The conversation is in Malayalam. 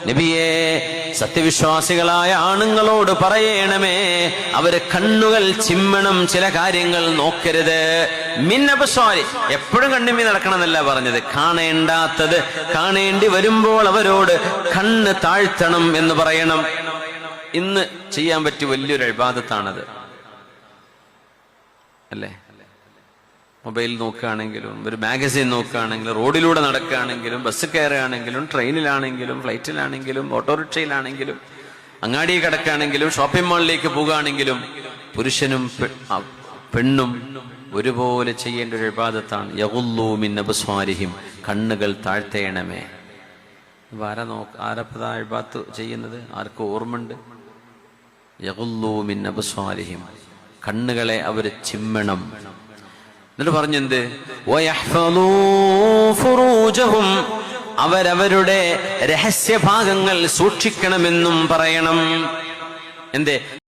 നബിയേ, സത്യവിശ്വാസികളായ ആണുങ്ങളോട് പറയണമേ, അവര് കണ്ണുകൾ ചിമ്മണം, ചില കാര്യങ്ങൾ നോക്കരുത്. മിന്നബസ്വാരി, എപ്പോഴും കണ്ണിമി നടക്കണമെന്നല്ല പറഞ്ഞത്. കാണേണ്ടാത്തത് കാണേണ്ടി വരുമ്പോൾ അവരോട് കണ്ണ് താഴ്ത്തണം എന്ന് പറയണം. ഇന്ന് ചെയ്യാൻ പറ്റിയ വലിയൊരു ഇബാദത്താണത്, അല്ലേ? മൊബൈൽ നോക്കുകയാണെങ്കിലും, ഒരു മാഗസിൻ നോക്കുകയാണെങ്കിലും, റോഡിലൂടെ നടക്കുകയാണെങ്കിലും, ബസ് കയറുകയാണെങ്കിലും, ട്രെയിനിലാണെങ്കിലും, ഫ്ലൈറ്റിലാണെങ്കിലും, ഓട്ടോറിക്ഷയിലാണെങ്കിലും, അങ്ങാടി കിടക്കുകയാണെങ്കിലും, ഷോപ്പിംഗ് മാളിലേക്ക് പോകുകയാണെങ്കിലും, പുരുഷനും പെണ്ണും ഒരുപോലെ ചെയ്യേണ്ട ഒരു ഇബാദത്താണ് യഗുല്ലൂ മിൻ അബ്സ്വാരിഹിം, കണ്ണുകൾ താഴ്ത്തേണമേ. ആരപ്പതാ ഇബാദത്ത് ചെയ്യുന്നത്? ആർക്ക് ഓർമ്മയുണ്ട്? യഗുല്ലൂ മിൻ അബ്സ്വാരിഹിം, കണ്ണുകളെ അവർ ചിമ്മണം. എന്നിട്ട് പറഞ്ഞെന്ത്? വയഹ്ഫളൂ ഫുറൂജഹും, അവരവരുടെ രഹസ്യഭാഗങ്ങൾ സൂക്ഷിക്കണമെന്നും പറയണം. എന്തേ?